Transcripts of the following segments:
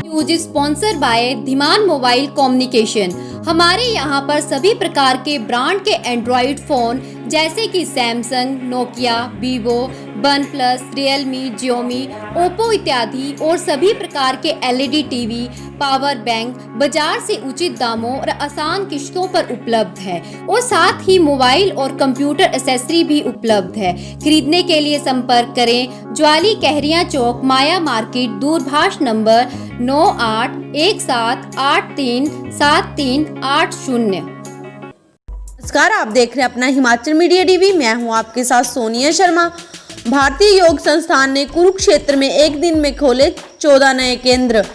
News sponsor by Dhiman mobile communication. हमारे यहाँ पर सभी प्रकार के ब्रांड के एंड्रॉइड फोन जैसे कि Samsung, Nokia, Vivo, one plus, Realme, Xiaomi, Oppo इत्यादि और सभी प्रकार के एलईडी टीवी, पावर बैंक बाजार से उचित दामों और आसान किश्तों पर उपलब्ध है और साथ ही मोबाइल और कंप्यूटर एक्सेसरी भी उपलब्ध है। खरीदने के लिए संपर्क करें ज्वाली कहरिया चौक, माया मार्केट, दूरभाष नंबर 9817837380। नमस्कार, आप देख रहे हैं अपना हिमाचल मीडिया टीवी। मैं हूं आपके साथ सोनिया शर्मा। भारतीय योग संस्थान ने कुरुक्षेत्र में एक दिन में खोले 14 नए केंद्र।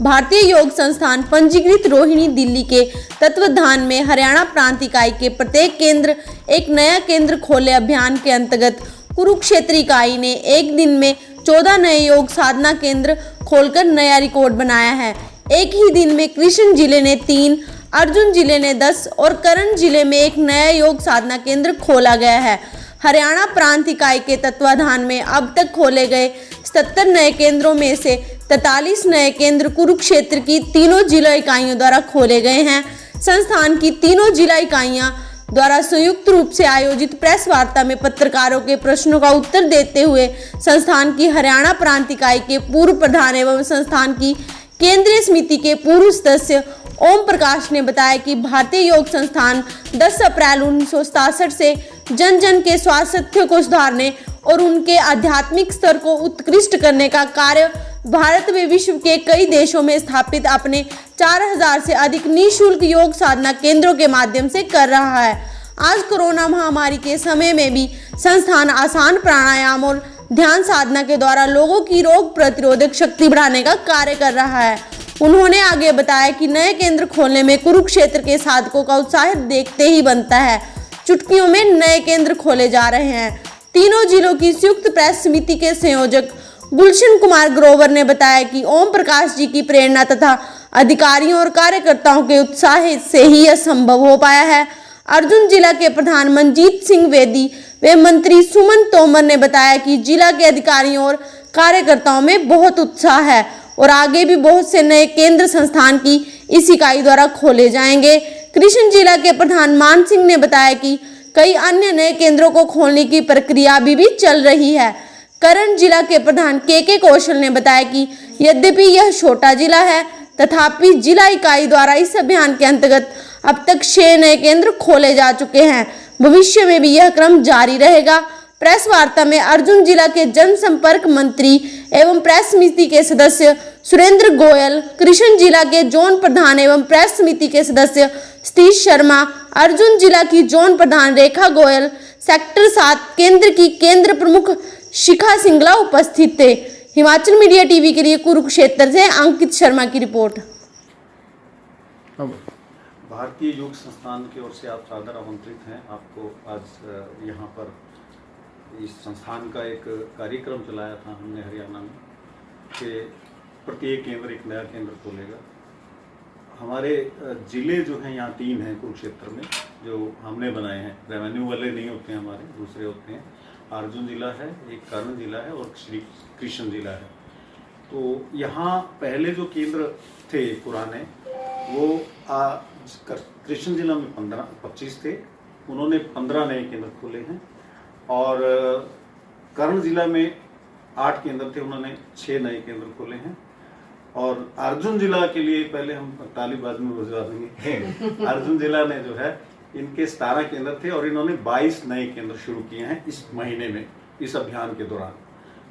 भारतीय योग संस्थान पंजीकृत रोहिणी दिल्ली के तत्वाधान में हरियाणा प्रांत इकाई के प्रत्येक केंद्र एक नया केंद्र खोले अभियान के अंतर्गत कुरुक्षेत्र इकाई ने एक दिन में 14 नए योग साधना केंद्र खोलकर नया रिकॉर्ड बनाया है। एक ही दिन में कृष्ण जिले ने 3, अर्जुन जिले ने 10 और करण जिले में एक नया योग साधना केंद्र खोला गया है। हरियाणा प्रांत इकाई के तत्वाधान में अब तक खोले गए 77 नए केंद्रों में से 43 नए केंद्र कुरुक्षेत्र की तीनों जिला इकाइयों द्वारा खोले गए हैं। संस्थान की तीनों जिला इकाइयां द्वारा संयुक्त रूप से आयोजित प्रेस वार्ता में पत्रकारों के प्रश्नों का उत्तर देते हुए संस्थान की हरियाणा प्रांत इकाई के पूर्व प्रधान एवं संस्थान की केंद्रीय समिति के पूर्व सदस्य ओम प्रकाश ने बताया कि भारतीय योग संस्थान 10 अप्रैल 1967 से जन जन के स्वास्थ्य को सुधारने और उनके आध्यात्मिक स्तर को उत्कृष्ट करने का कार्य भारत में विश्व के कई देशों में स्थापित अपने 4000 से अधिक निःशुल्क योग साधना केंद्रों के माध्यम से कर रहा है। आज कोरोना महामारी के समय में भी संस्थान आसान प्राणायाम और ध्यान साधना के द्वारा लोगों की रोग प्रतिरोधक शक्ति बढ़ाने का कार्य कर रहा है। उन्होंने आगे बताया कि नए केंद्र खोलने में कुरुक्षेत्र के साधकों का उत्साह देखते ही बनता है। चुटकियों में नए केंद्र खोले जा रहे हैं। तीनों जिलों की संयुक्त प्रेस समिति के संयोजक गुलशन कुमार ग्रोवर ने बताया कि ओम प्रकाश जी की प्रेरणा तथा अधिकारियों और कार्यकर्ताओं के उत्साह से ही यह संभव हो पाया है। अर्जुन जिला के प्रधान मनजीत सिंह वेदी व मंत्री सुमन तोमर ने बताया कि जिला के अधिकारियों और कार्यकर्ताओं में बहुत उत्साह है और आगे भी बहुत से नए केंद्र संस्थान की इस इकाई द्वारा खोले जाएंगे। कृष्ण जिला के प्रधान मान सिंह ने बताया कि कई अन्य नए केंद्रों को खोलने की प्रक्रिया अभी भी चल रही है। करण जिला के प्रधान के कौशल ने बताया कि यद्यपि यह छोटा जिला है तथापि जिला इकाई द्वारा इस अभियान के अंतर्गत अब तक 6 नए केंद्र खोले जा चुके हैं। भविष्य में भी यह क्रम जारी रहेगा। प्रेस वार्ता में अर्जुन जिला के जनसंपर्क मंत्री एवं प्रेस समिति के सदस्य सुरेंद्र गोयल, कृष्ण जिला के जोन प्रधान एवं प्रेस समिति के सदस्य सतीश शर्मा, अर्जुन जिला की जोन प्रधान रेखा गोयल, सेक्टर 7 केंद्र की केंद्र प्रमुख शिखा सिंगला उपस्थित थे। हिमाचल मीडिया टीवी के लिए कुरुक्षेत्र से अंकित शर्मा की रिपोर्ट। भारतीय योग संस्थान की ओर से आप सादर आमंत्रित हैं। आपको आज यहाँ पर इस संस्थान का एक कार्यक्रम चलाया था हमने हरियाणा में कि प्रत्येक केंद्र एक नया केंद्र खोलेगा। हमारे ज़िले जो हैं यहाँ 3 हैं कुरुक्षेत्र में जो हमने बनाए हैं। रेवेन्यू वाले नहीं होते हैं हमारे, दूसरे होते हैं। अर्जुन जिला है, एक करण जिला है और श्री कृष्ण जिला है। तो यहाँ पहले जो केंद्र थे पुराने वो कृष्ण जिला में 25 थे, उन्होंने 15 नए केंद्र खोले हैं। और कर्ण जिला में 8 केंद्र थे, उन्होंने 6 नए केंद्र खोले हैं। और अर्जुन जिला के लिए पहले हम तालीबाज में बुझवा देंगे। अर्जुन जिला ने जो है इनके 17 केंद्र थे और इन्होंने 22 नए केंद्र शुरू किए हैं इस महीने में, इस अभियान के दौरान।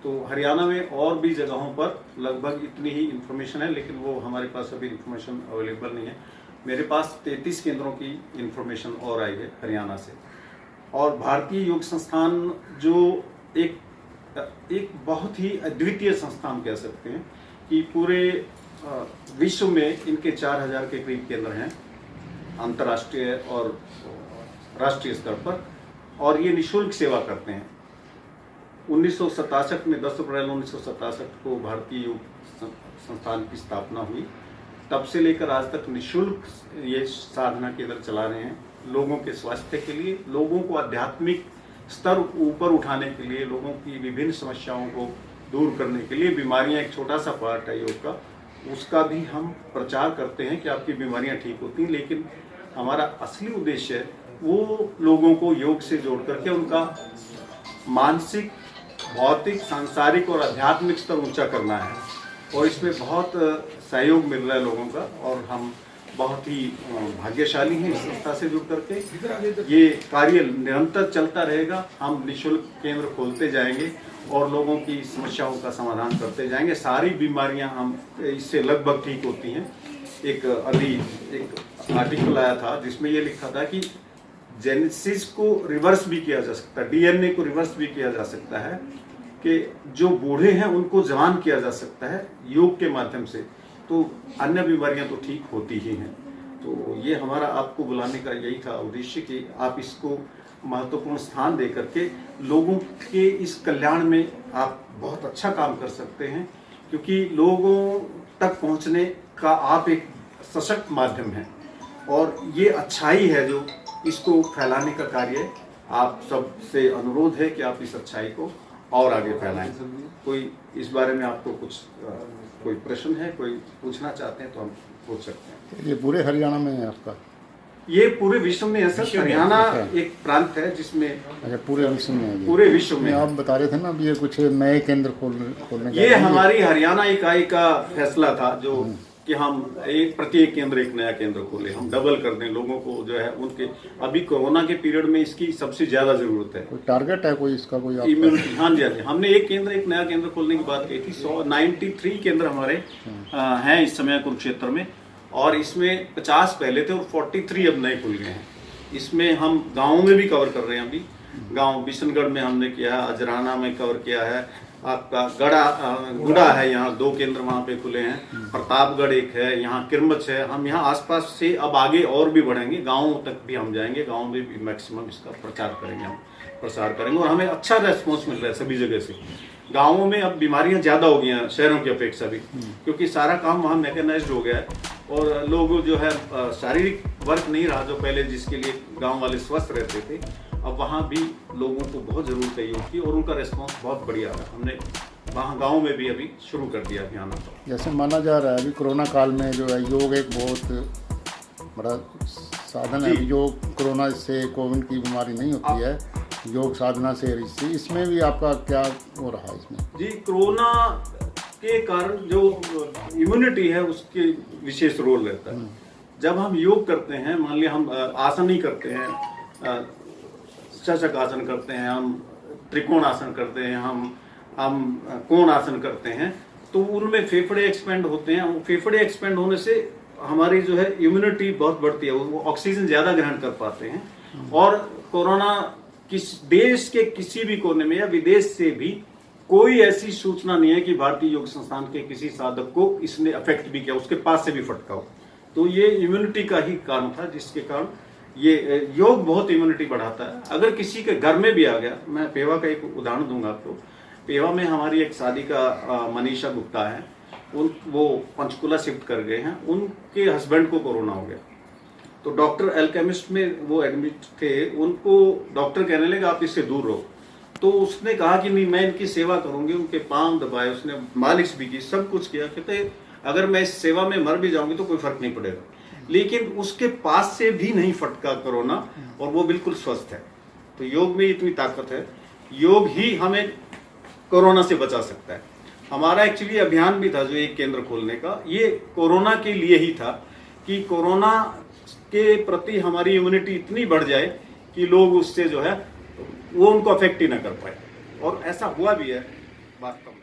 तो हरियाणा में और भी जगहों पर लगभग इतनी ही इन्फॉर्मेशन है, लेकिन वो हमारे पास अभी इन्फॉर्मेशन अवेलेबल नहीं है। मेरे पास 33 केंद्रों की इन्फॉर्मेशन और आई है हरियाणा से। और भारतीय योग संस्थान जो एक बहुत ही अद्वितीय संस्थान कह सकते हैं कि पूरे विश्व में इनके 4000 के करीब केंद्र हैं अंतर्राष्ट्रीय और राष्ट्रीय स्तर पर, और ये निःशुल्क सेवा करते हैं। 1967 में 10 अप्रैल 1967 को भारतीय योग संस्थान की स्थापना हुई। तब से लेकर आज तक निःशुल्क ये साधना केंद्र चला रहे हैं लोगों के स्वास्थ्य के लिए, लोगों को आध्यात्मिक स्तर ऊपर उठाने के लिए, लोगों की विभिन्न समस्याओं को दूर करने के लिए, बीमारियां एक छोटा सा पार्ट है योग का, उसका भी हम प्रचार करते हैं कि आपकी बीमारियां ठीक होती हैं, लेकिन हमारा असली उद्देश्य है वो लोगों को योग से जोड़ करके उनका मानसिक, भौतिक, सांसारिक और आध्यात्मिक स्तर ऊंचा करना है। और इसमें बहुत सहयोग मिल रहा है लोगों का, और हम बहुत ही भाग्यशाली हैं इस संस्था से जुड़ करके। ये कार्य निरंतर चलता रहेगा। हम निःशुल्क केंद्र खोलते जाएंगे और लोगों की समस्याओं का समाधान करते जाएंगे। सारी बीमारियां हम इससे लगभग ठीक होती हैं। अभी एक आर्टिकल आया था जिसमें ये लिखा था कि जेनेसिस को रिवर्स भी किया जा सकता है, डीएनए को रिवर्स भी किया जा सकता है, कि जो बूढ़े हैं उनको जवान किया जा सकता है योग के माध्यम से। तो अन्य बीमारियां तो ठीक होती ही हैं। तो ये हमारा आपको बुलाने का यही था उद्देश्य कि आप इसको महत्वपूर्ण स्थान दे करके लोगों के इस कल्याण में आप बहुत अच्छा काम कर सकते हैं, क्योंकि लोगों तक पहुंचने का आप एक सशक्त माध्यम हैं, और ये अच्छाई है जो इसको फैलाने का कार्य। आप सबसे अनुरोध है कि आप इस अच्छाई को और आगे फैलाएं। कोई इस बारे में आपको कुछ कोई प्रश्न है, कोई पूछना चाहते हैं तो हम पूछ सकते हैं। ये पूरे हरियाणा में है आपका? ये पूरे विश्व में है सर। हरियाणा एक प्रांत है जिसमें, अच्छा, पूरे विश्व में है? पूरे विश्व में। आप बता रहे थे ना अभी ये कुछ नए केंद्र खोलने ये हमारी हरियाणा इकाई का फैसला था जो कि हम प्रत्येक केंद्र एक नया केंद्र खोले, हम डबल कर दें लोगों को जो है उनके। अभी कोरोना के पीरियड में इसकी सबसे ज्यादा जरूरत है। कोई टारगेट है कोई इसका, कोई इम्यूनिटी? हाँ जी, हाँ जी। हमने एक नया केंद्र खोलने की बात कही थी। 193 केंद्र हमारे हैं इस समय कुरुक्षेत्र में, और इसमें 50 पहले थे और 43 अब नए खुल गए हैं। इसमें हम गाँव में भी कवर कर रहे हैं। अभी गाँव बिशनगढ़ में हमने किया है, अजराना में कवर किया है, आपका गुड़ा है, यहाँ 2 केंद्र वहाँ पे खुले हैं, प्रतापगढ़ एक है, यहाँ किरमच है। हम यहाँ आसपास से अब आगे और भी बढ़ेंगे, गाँव तक भी हम जाएंगे, गाँव में भी मैक्सिमम इसका प्रचार करेंगे, हम प्रसार करेंगे। और हमें अच्छा रेस्पॉन्स मिल रहा है सभी जगह से। गाँवों में अब बीमारियाँ ज़्यादा हो गई हैं शहरों की अपेक्षा भी, क्योंकि सारा काम वहाँ मैकेनाइज्ड हो गया है, और लोग जो है शारीरिक वर्क नहीं रहा जो पहले, जिसके लिए गाँव वाले स्वस्थ रहते थे। अब वहाँ भी लोगों को बहुत ज़रूरत है योग की, और उनका रेस्पॉन्स बहुत बढ़िया रहा। हमने वहाँ गाँव में भी अभी शुरू कर दिया अभियान। जैसे माना जा रहा है अभी कोरोना काल में जो है योग एक बहुत बड़ा साधन है। योग कोरोना से, कोविड की बीमारी नहीं होती है, योग साधना से। इसमें भी आपका क्या हो रहा है इसमें? जी, कोरोना के कारण जो इम्यूनिटी है उसके विशेष रोल रहता है। जब हम योग करते हैं, मान लिया हम आसन ही करते हैं, चचक आसन करते हैं, हम त्रिकोण आसन करते हैं, हम कोण आसन करते हैं, तो उनमें फेफड़े एक्सपेंड होते हैं। वो फेफड़े एक्सपेंड होने से हमारी जो है इम्यूनिटी बहुत बढ़ती है, वो ऑक्सीजन ज़्यादा ग्रहण कर पाते हैं। और कोरोना किस देश के किसी भी कोने में या विदेश से भी कोई ऐसी सूचना नहीं है कि भारतीय योग संस्थान के किसी साधक को इसने अफेक्ट भी किया, उसके पास से भी फटका हो। तो ये इम्यूनिटी का ही कारण था, जिसके कारण ये योग बहुत इम्यूनिटी बढ़ाता है। अगर किसी के घर में भी आ गया, मैं पेवा का एक उदाहरण दूंगा आपको। पेवा में हमारी एक शादी का मनीषा गुप्ता है, वो पंचकुला शिफ्ट कर गए हैं, उनके हस्बैंड को कोरोना हो गया। तो डॉक्टर एल्केमिस्ट में वो एडमिट थे, उनको डॉक्टर कहने लगे आप इससे दूर रहो। तो उसने कहा कि नहीं, मैं इनकी सेवा करूंगी। उनके पांव दबाए, उसने मालिश भी की, सब कुछ किया। कहते अगर मैं इस सेवा में मर भी जाऊंगी तो कोई फर्क नहीं पड़ेगा। लेकिन उसके पास से भी नहीं फटका कोरोना, और वो बिल्कुल स्वस्थ है। तो योग में इतनी ताकत है, योग ही हमें कोरोना से बचा सकता है। हमारा एक्चुअली अभियान भी था जो एक केंद्र खोलने का, ये कोरोना के लिए ही था कि कोरोना के प्रति हमारी इम्यूनिटी इतनी बढ़ जाए कि लोग उससे जो है वो उनको अफेक्ट ही ना कर पाए। और ऐसा हुआ भी है वास्तव में।